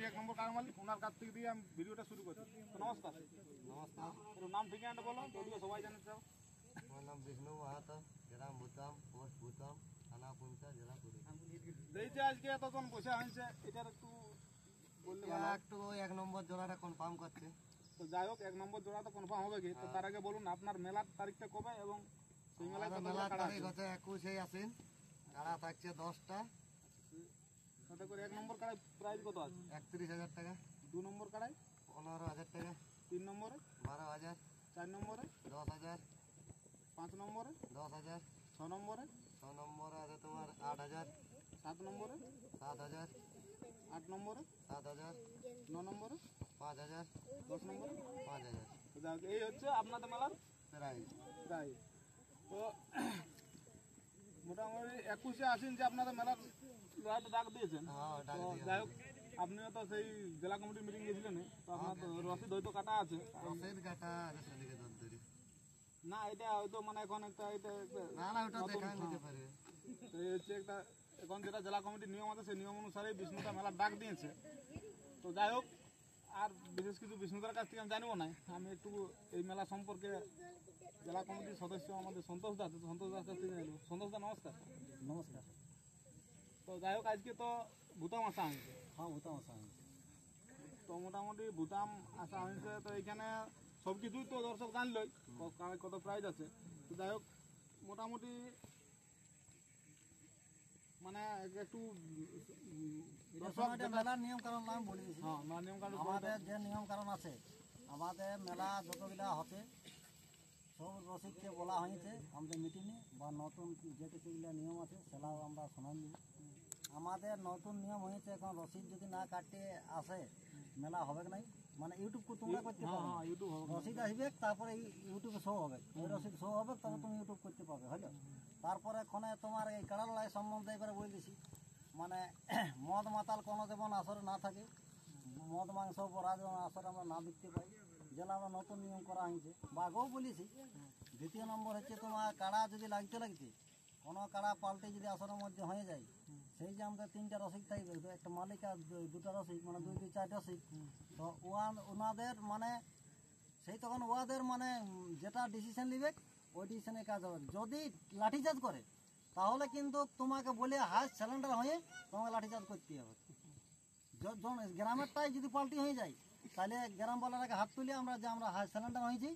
এক নম্বর কাড়া মালিক, ওনার কাছ থেকে দিয়ে আমি ভিডিওটা শুরু করছি। তো নমস্কার। নমস্কার, একটু নাম ঠিকানাটা বলো, যদিও সবাই জানে চাও। আমার নাম বিষ্ণু মাহাতো, গ্রাম ভুতাম, পোস্ট ভুতাম, থানা পুঞ্চা, জেলা পুরী। এই যে আজকে এতজন বসে হয়েছে, এটার একটু বললে ভালো হয়। একটু এক নম্বর জোড়াটা কনফার্ম করছে। তো যাই হোক, এক নম্বর জোড়া তো কনফার্ম হবে কি? তো তার আগে বলুন আপনার মেলার তারিখটা কবে এবং সেই মেলায় কতগুলো মেলার কাড়া তারিখ আছে? হচ্ছে 21 আশ্বিন, কাড়া থাকছে 10টা, তাতে করে এক নম্বর কাড়ায় প্রাইস কত আছে? 31,000 টাকা, 2 নম্বর কাড়ায় 15,000 টাকা, 3 নম্বরে 12,000, 4 নম্বরে 10,000, 5 নম্বরে 10,000, 6 নম্বরে 6 নম্বরে আছে তোমার 8,000, 7 নম্বরে 7,000, 8 নম্বরে 7,000, 9 নম্বরে 5,000, 10 নম্বরে 5,000 তো যাই হোক, এই হচ্ছে আপনাদের মেলার প্রাইস। প্রাইস। তো মোটামুটি 21 আশ্বিন যে আপনাদের মেলার লড়াইটা ডাক দিয়েছেন, হ্যাঁ, ডাক তো দিয়েছে। যাই হোক আপনিও তো সেই জেলা কমিটির মিটিং গেছিলেন, তো আপনার তো রসিদ হয়তো কাটা আছে। রসের কাটা আছে সেদিকে দরদরি। না এটা হয়তো মানে এখন একটা এটা না না, ওটা দেখা নিতে পারবে। তো এই হচ্ছে একটা এখন যেটা জেলা কমিটির নিয়ম আছে সেই নিয়ম অনুসারে বিষ্ণুদা মেলার ডাক দিয়েছে। তো যাই হোক, আর বিশেষ কিছু বিষ্ণুদার কাছ থেকে আমি জানিব না, আমি একটু এই মেলা সম্পর্কে জেলা কমিটির সদস্য আমাদের সন্তোষ দা আছে, তো সন্তোষ দার কাছ থেকে জানবো। সন্তোষ দা নমস্কার। নমস্কার। তো যাই হোক, আজকে তো ভুতাম আসা হয়েছে। হ্যাঁ, ভুতাম আসা হয়েছে। তো মোটামুটি ভুতাম আসা হয়েছে, তো এখানে সব কিছুই তো দর্শক জানলই, কত প্রাইজ আছে। তো যাই হোক, মোটামুটি মানে একটু মেলার নিয়ম কারণ আমি বলি দিছি। হ্যাঁ নিয়ম কানুন আমাদের যে নিয়ম কারণ আছে, আমাদের মেলা যতগুলা হচ্ছে সব রসিককে বলা হয়েছে আমাদের মিটিংয়ে, বা নতুন যে কিছুগুলো নিয়ম আছে সেটাও আমরা শোনান দিব। আমাদের নতুন নিয়ম হয়েছে, এখন রসিদ যদি না কাটতে আসে মেলা হবে নাই, মানে ইউটিউব তোমরা করতে পারবে। ইউটিউব রসিদ আসবে, তারপরে ইউটিউবে শো হবে, ওই রসিদ শো হবে, তবে তুমি ইউটিউব করতে পারবে, হলো। তারপরে ক্ষণে তোমার এই কাড়া লড়াই সম্বন্ধে এবারে বলে দিছি, মানে মদ মাতাল কোনো যেমন আসরে না থাকে, মদ মাংস পড়া যেমন আসরে আমরা না দেখতে পাই, যেটা আমরা নতুন নিয়ম করা হয়েছে, বা আগেও বলেছি। দ্বিতীয় নম্বর হচ্ছে তোমার কাড়া যদি লাগতে কোনো কাড়া পাল্টে যদি আসরের মধ্যে হয়ে যায়, সেই যে আমাদের 3টা রসিক থাকবে, একটা মালিক আর 2টা রসিক, মানে 2-2-4 রসিক। তো ওনাদের মানে সেই তখন ওদের মানে যেটা ডিসিশন নিবে ওই ডিসিশনে কাজ হবে। যদি লাঠিচার্জ করে তাহলে কিন্তু তোমাকে বলে হাই সিলিন্ডার হয়ে তোমাকে লাঠিচার্জ করতে হবে। গ্রামেরটাই যদি পাল্টি হয়ে যায় তাহলে গ্রামবালারাকে হাত তুলে আমরা যে আমরা হাই সিলিন্ডার হয়েছি,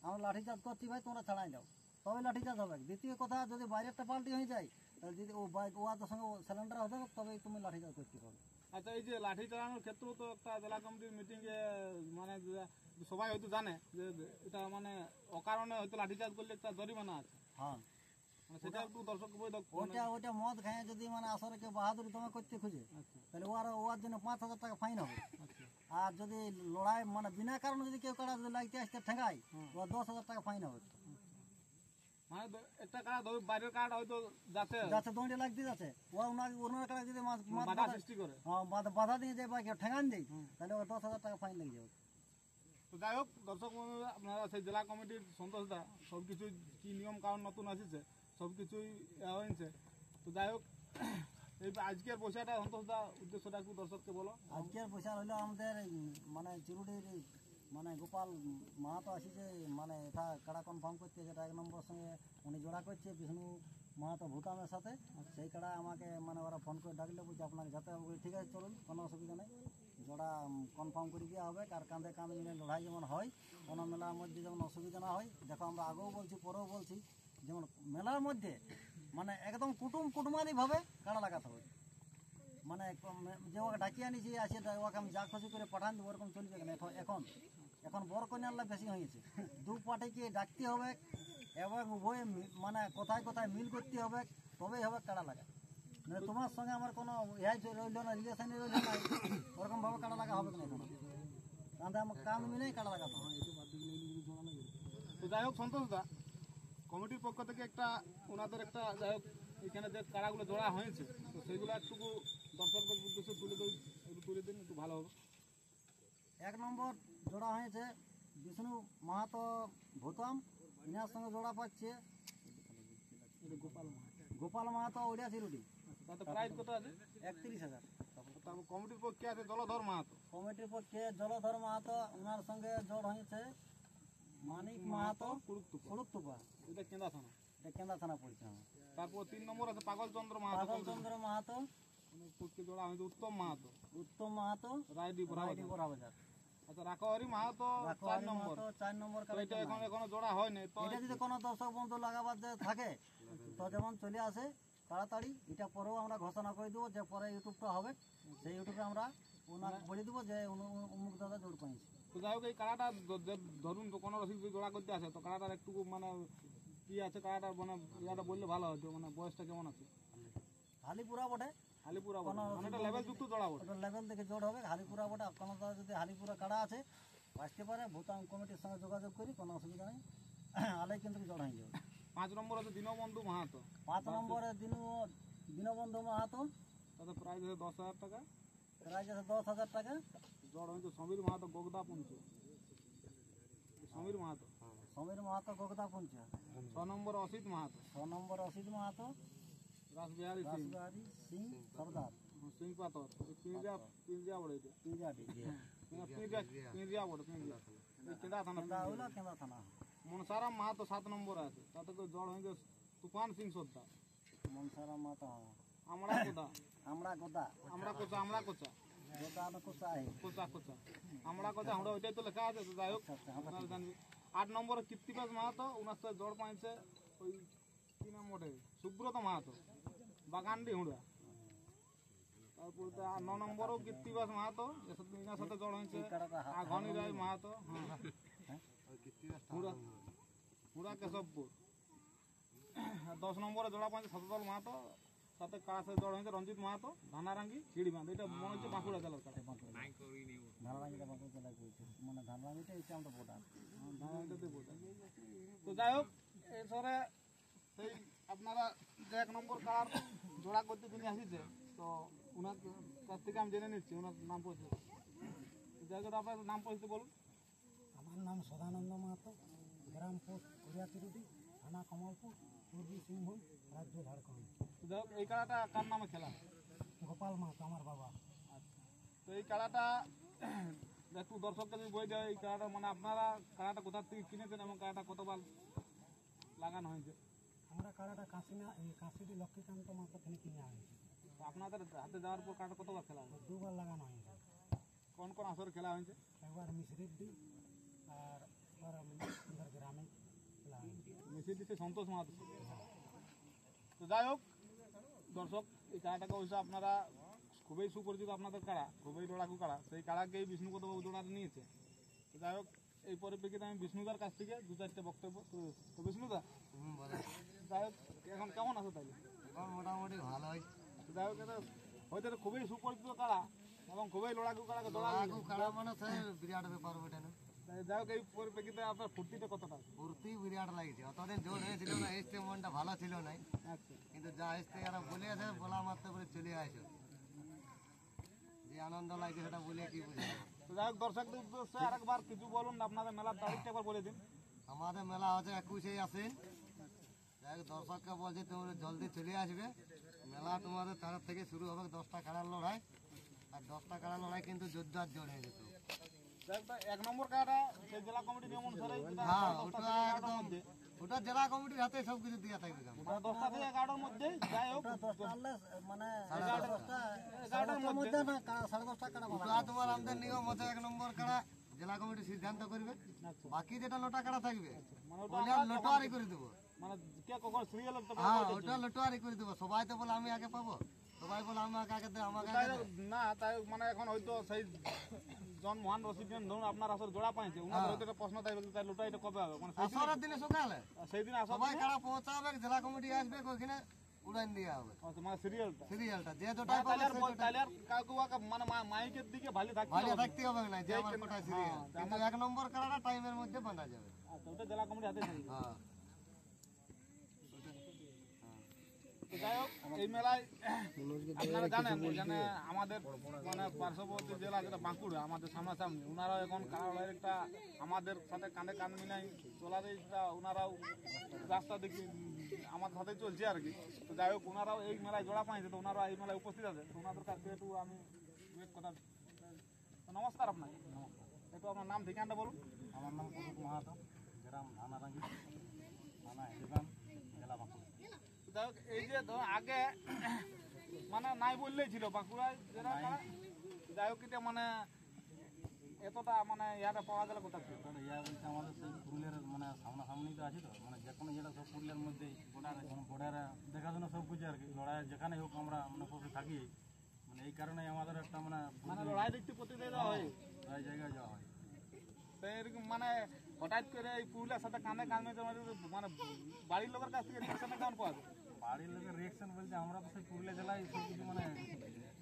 আমরা লাঠিচার্জ করছি, ভাই তোমরা ছাড়াই দাও, তবে লাঠিচার্জ হবে। দ্বিতীয় কথা, যদি বাইরেরটা পাল্টি হয়ে যায় তাহলে যদি ওদের সঙ্গে সিলিন্ডার হবে, তবে তুমি লাঠিচার্জ করতে পারবে। আচ্ছা, এই যে লাঠি চালানোর ক্ষেত্রেও তো একটা জেলা কমিটির মিটিংয়ে মানে সবাই হয়তো জানে যে এটা মানে অকারণে হয়তো লাঠিচার্জ করলে একটা জরিমানা আছে। হ্যাঁ, মানে সেটা একটু দর্শক ওটা মদ খায় যদি মানে আসলে কেউ বাহাদুরি তোমার করতে খুঁজে, তাহলে ওর জন্য 5,000 টাকা ফাইন হবে। আর যদি লড়াই মানে বিনা কারণে যদি কেউ কারা যদি লাগতে আসতে ঠেঙ্গায়, ওর 10,000 টাকা ফাইন হবে। মানে একটা কার্ড বাইরের কার্ড হয়তো যাচ্ছে দৌড়ে লাগতে যাচ্ছে, ওনার কারা যদি বাধা সৃষ্টি করে, বাধা দিয়ে যায় বা কেউ ঠেঙ্গান দেয়, তাহলে ওর 10,000 টাকা ফাইন লেগে যাবে। তো যাই হোক দর্শক বন্ধুরা, আপনারা সেই জেলা কমিটির সন্তোষদা সব কিছু কি নিয়ম কারণ নতুন আসছে সব কিছুই হয়েছে। তো যাই হোক, এই আজকের পয়সাটা সন্তোষদা উদ্দেশ্যটা একটু দর্শককে বলো। আজকের পয়সা হইলো আমাদের মানে চিরুটির মানে গোপাল মাহাতো আসিছে, মানে এটা কাড়া কনফার্ম করতে, যেটা 1 নম্বর সঙ্গে উনি জোড়া করছে বিষ্ণু মাহাতো ভুটানের সাথে। সেই কাড়া আমাকে মানে ওরা ফোন করে ডাকলে, বলছে আপনাকে যেতে হবে। ঠিক আছে চলুন, কোনো অসুবিধা নেই, জোড়া কনফার্ম করে দেওয়া হবে। আর কাঁধে কাঁধ মিলে লড়াই যেমন হয়, কোনো মেলার মধ্যে যেমন অসুবিধা না হয়। দেখো, আমরা আগেও বলছি, পরেও বলছি, যেমন মেলার মধ্যে মানে একদম কুটুমালিভাবে কাড়া লাগাতে হবে। মানে যে ওকে ডাকিয়ে আনিছি আছে, ওকে আমি যা খুশি করে পাঠান দেবো, ওরকম চলবে না। এখন বর কন্যার বেশি হয়েছে, 2 পার্টিকে ডাকতে হবে এবং উভয়ে মানে কোথায় কোথায় মিল করতে হবে, তবেই হবে কাড়া লাগা। মানে তোমার সঙ্গে আমার কোনো ইহাই রইল না, রিলেশন রইল না, ওরকম ভাবে কাড়া লাগা হবে না। এখন কাঁধে আমার কাঁধ মিলেই কাড়া লাগাতে হবে। তো যাই হোক সন্তোষদা, কমিটির পক্ষ থেকে একটা ওনাদের একটা যাই হোক এখানে যে কাড়াগুলো জোড়া হয়েছে, তো সেইগুলো একটু দর্শকদের উদ্দেশ্যে তুলে দিন, একটু ভালো হবে। 1 নম্বর জোড়া হয়েছে বিষ্ণু মাহাতো ভূতাম, ইনার সঙ্গে জোড়া পাচ্ছে গোপাল মাহাতো ওড়িয়া চিরুটি। তাতে প্রাইস কত আছে? 31,000। কমিটির পক্ষে আছে জলধর মাহাতো। কমিটির পক্ষে জলধর মাহাতো, ওনার সঙ্গে জোড় হয়েছে মানিক মাহাতো কুড়ুকতুপা, এটা কেন্দা থানা। এটা কেন্দা থানা পড়ছে। তারপর 3 নম্বর আছে পাগলচন্দ্র মাহাতো, পাগলচন্দ্র মাহাতো, পক্ষে জোড়া হয়েছে উত্তম মাহাতো, উত্তম মাহাতো, রায়ডি রায়ডি বড়াবাজার। আচ্ছা রাখাওয়ারি মাহাতো 4 নম্বর। 4 নম্বর তো এটা এখনো জোড়া হয়নি। তো এটা যদি কোনো দর্শক বন্ধু লাগাবার যে থাকে তো যেমন চলে আসে তাড়াতাড়ি, এটা পরেও আমরা ঘোষণা করে দেবো যে পরে ইউটিউবটা হবে, সেই ইউটিউবে আমরা ওনাকে বলে দেবো যে অমুক দাদা জোর পাইছে। তো যাই হোক এই কাড়াটা ধরুন তো কোনো রসিক যদি জোড়া করতে আসে তো কাড়াটার একটু মানে কি আছে কাড়াটা মানে ইয়াটা বললে ভালো হতো, মানে বয়সটা কেমন আছে? হালিপুরা বটে, হালিপুরা বটে, মানে এটা লেভেল যুক্ত জোড়া বটে। ওটা লেভেল দেখে জোর হবে। হালিপুরা বটে, কোনো দাদা যদি হালিপুরা কাড়া আছে আসতে পারে, ভুটান কমিটির সঙ্গে যোগাযোগ করি, কোনো অসুবিধা নেই, আলাই কিন্তু জোর হয়ে যাবে। 5 নম্বর আছে দীনবন্ধু মাহাতো, 5 নম্বরে দীনবন্ধু মাহাতো, তাতে প্রাইস আছে 10,000 টাকা। প্রাইজ আছে 10,000 টাকা। জড় হয়েছে সমীর মাহাতো গোগদা পুঞ্চ, সমীর মাহাতো। সমীর মাহাতো গোগদা পুঞ্চা। 6 নম্বর অসিত মাহাতো, 6 নম্বর অসিত মাহাতো, রাসবিহারী সিং, রাসবিহারী সিং সর্দার, সিং পাতর, পিঞ্জিয়া বড়ে এটা, পিজাটি পিঞ্জিয়া বড়ে, পিঞ্জিয়া এই কেন্দা থানা। কেন্দা থানা। মনসারাম মাহাতো 7 নম্বরে আছে, তাতে তো জড় হয়েছে তুফান সিং সর্দার, মনসারা মাতা, আমরা কোদা, আমরা গোদা, আমরা কোচা, আমরা কোচা, গোদা না কোচা হে। কোচা কোচা, আমরা কোচা, আমরা ওইটাই তো লেখা আছে। তো যাই হোক আপনারা জানবেন। 8 নম্বরে কীর্তিবাস মাহাতো, ওনার সাথে জড় পাইছে ওই কি নাম ওঠে সুব্রত মাহাতো, বাগানডি হুড়া। তারপরে 9 নম্বরও কীর্তিবাস মাহাতো, এনার সাথে জড় হয়েছে ঘনি রায় মাহাতো, হ্যাঁ হুড়া, হুড়া কেশবপুর। 10 নম্বরে জোড়া পাইছে শতদল মাহাতো, সাথে কার সাথে জড় হয়েছে রঞ্জিত মাহাতো, ধানারাঙ্গি চিড়িবাঁধ। এটা মনে হচ্ছে বাঁকুড়া জেলার কাছে। ধানরাঙ্গিটা বাঁকুড়া জেলায় করেছে, মানে ধানরাঙ্গিটা এটা আমরা ভোটার। তো যাই হোক এরপরে সেই আপনারা যে 1 নম্বর কার জোড়া করতে তিনি আসিছে, তো ওনার কাছ থেকে আমি জেনে নিচ্ছি ওনার নাম পরিচিত। যাই হোক আপনার নাম পরিচিত বলুন। আমার নাম সদানন্দ মাহাতো, গ্রাম পোস্ট কুড়িয়াতিরুটি, থানা কমলপুর, পূর্বী সিংভূম, রাজ্য ঝাড়খণ্ড। তো যাই হোক এই কাড়াটা কার নামে খেলা? গোপাল মাহাতো আমার বাবা। আচ্ছা, তো এই কাড়াটা একটু দর্শককে যদি বই দেয় এই কাড়াটা মানে আপনারা কাড়াটা কোথা থেকে কিনেছেন এবং কাড়াটা কতবার লাগানো হয়েছে? আমরা কাড়াটা কাশিটি লক্ষ্মীকান্ত মাহাতো থেকে কিনে আনছি। তো আপনাদের হাতে যাওয়ার পর কাড়াটা কতবার খেলা হয়েছে? 2বার লাগানো হয়েছে। কোন কোন আসরে খেলা হয়েছে? একবার মিশ্রিদ্দি আর একবার আমাদের গ্রামে খেলা হয়েছে। মেসি দিচ্ছে সন্তোষ মাহাতো। তো যাই হোক দর্শক এই কাড়াটাকে অবশ্য আপনারা খুবই সুপরিচিত, আপনাদের কাড়া খুবই লড়াকু কাড়া, সেই কাড়াকেই বিষ্ণুপদবাবু জোড়াতে নিয়েছে। তো যাই হোক এই পরিপ্রেক্ষিতে আমি বিষ্ণুদার কাছ থেকে 2-4টে বক্তব্য। তো বিষ্ণুদা যাই হোক এখন কেমন আছো তাহলে? মোটামুটি ভালোই। যাই হোক এটা হয়তো এটা খুবই সুপরিচিত কাড়া এবং খুবই লড়াকু কাড়াকে কাড়া মানে বিরাট ব্যাপার ওটা না। যাই হোক এই পরিপ্রেক্ষিতে আপনার ফুর্তিটা কতটা? ফুর্তি বিরাট লাগছে, অতদিন জোর হয়েছিল না, এসতে মনটা ভালো ছিল না, আচ্ছা কিন্তু যা এসতে এরা বলে আছে বলা মাত্র করে চলে আসো, যে আনন্দ লাগছে সেটা বলে কি বুঝে। তো যাই হোক দর্শকদের উদ্দেশ্যে আরেকবার কিছু বলুন, আপনাদের মেলার তারিখটা একবার বলে দিন। আমাদের মেলা হচ্ছে 21শে আশ্বিন। যাই হোক দর্শককে বলছি তোমরা জলদি চলে আসবে। মেলা তোমাদের 4 থেকে শুরু হবে, 10টা কাড়ার লড়াই, আর 10টা কাড়ার লড়াই কিন্তু জোরদার জোর হয়ে যেত। 1 নম্বর কাড়াটা সেই জেলা কমিটি নিয়ম অনুসারে হ্যাঁ, ওটা জেলা কমিটির হাতে সব কিছু দেওয়া থাকবে। 10টা থেকে 11টার মধ্যে যাই হোক মানে 11টার মধ্যে না 10:30 কাড়া ওটা তোমার আমাদের নিয়ম হচ্ছে 1 নম্বর কাড়া জেলা কমিটি সিদ্ধান্ত করবে, বাকি যেটা লোটা কাড়া থাকবে মানে ওটা লোটোয়ারি করে দেবো। মানে কে কখন সিরিয়াল হ্যাঁ, ওটা লোটোয়ারি করে দেবো। সবাই তো বলে আমি আগে পাবো, সবাই বলে আমাকে আগে দে, আমাকে আগে দে। না তাই মানে এখন হয়তো সেই জন মহান রসিকজন ধরুন আপনার আসলে জোড়া পাইছে ওনাদের হয়তো একটা প্রশ্ন থাকবে তাই লোটা এটা কবে হবে, মানে আসরের দিনে সকালে সেই দিন আসলে সবাই কাড়া পৌঁছাবে, জেলা কমিটি আসবে, ওইখানে উড়ান দেওয়া হবে মানে সিরিয়ালটা। সিরিয়ালটা, যে যেটাই পাবে তাহলে আর কাউকে মানে মাইকের দিকে ভালো থাকতে ভালো হবে। থাকতে হবে না যে আমার কোটা সিরিয়াল, কিন্তু 1 নম্বর কাড়াটা টাইমের মধ্যে বাঁধা যাবে। আচ্ছা ওটা জেলা কমিটি হাতে থাকবে। হ্যাঁ, তো যাই হোক এই মেলায় আপনারা জানেন এখানে আমাদের মানে পার্শ্ববর্তী জেলা যেটা বাঁকুড়া আমাদের সামনাসামনি, ওনারাও এখন কারালয়ের একটা আমাদের সাথে কাঁধে কাঁধ মিলাই চলার একটা ওনারাও রাস্তা দেখি আমার সাথে চলছে আর কি। তো যাই হোক ওনারাও এই মেলায় জোড়া পাইছে, তো ওনারা এই মেলায় উপস্থিত আছে, তো ওনাদের কাছ থেকে একটু আমি দু এক কথা। নমস্কার। আপনাকে। একটু আপনার নাম ঠিকানাটা বলুন। আমার নাম প্রদীপ মাহাতো, গ্রাম ধানারাঙ্গি, থানা হিলিবান, জেলা বাঁকুড়া। যাই হোক, এই যে ধর আগে মানে নাই বললেই ছিল বাঁকুড়ায় যেটা যাই হোক এটা মানে এতটা মানে ইয়াটা পাওয়া গেল কোথা থেকে? তো ইয়া বলছে আমাদের সেই পুরুলিয়ার মানে সামনাসামনি তো আছে, তো মানে যে কোনো যেটা সব পুরুলিয়ার মধ্যেই বর্ডারে দেখাশোনা সব কিছু আর কি, লড়াই যেখানে হোক আমরা মানে পশে থাকি, মানে এই কারণে আমাদের একটা মানে মানে লড়াই দেখতে প্রতিদিন যাওয়া হয়। প্রায় জায়গায় যাওয়া হয়। তো এরকম মানে হঠাৎ করে এই পুরুলিয়ার সাথে কানে কান মিশে মানে বাড়ির লোকের কাছ থেকে রিয়েকশনটা কেমন পাওয়া যায়? বাড়ির লোকের রিয়েকশন বলতে আমরা তো সেই পুরুলিয়া জেলায় সব কিছু মানে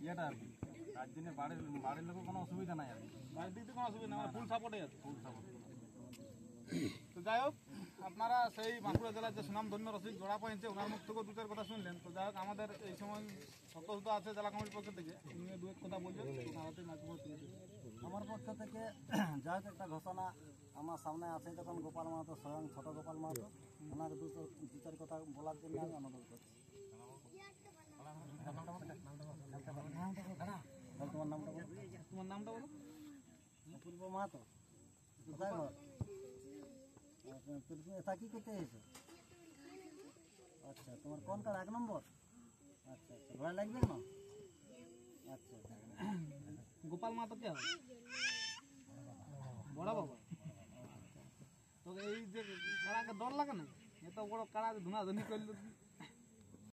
ইয়েটা আর কি, তার জন্য বাড়ির লোকের কোনো অসুবিধা নাই আর কি, বাড়ির দিক থেকে কোনো অসুবিধা নেই, মানে ফুল সাপোর্টে আছে। Full support. তো যাই হোক, আপনারা সেই বাঁকুড়া জেলার যে সুনামধন্য রসিক জোড়া পয়েছে ওনার মুখ থেকেও দু চার কথা শুনলেন। তো যাই হোক, আমাদের এই সময় সদস্য আছে জেলা কমিটির পক্ষ থেকে, উনি দু এক কথা বলবেন। আমার পক্ষ থেকে যা হোক একটা ঘোষণা আমার সামনে আছে, যখন গোপাল মাহাতো স্বয়ং ছোট গোপাল মাহাতো, ওনার দু চার কথা বলার জন্য আমি অনুরোধ করছি। তোমার নামটা বলো। তোমার নামটা বলো। অপূর্ব মাহাতো, কোথায় ঘর? তুমি এটা কি করতে এসেছো? আচ্ছা, তোমার কোন কার্ড? 1 নম্বর। আচ্ছা আচ্ছা, ভয় লাগবে না? আচ্ছা, গোপাল মাহাতো কে হয়? বড় বাবা। তো এই যে কারাকে ডর লাগে না? এত বড় কারা ধুনাধুনি করলে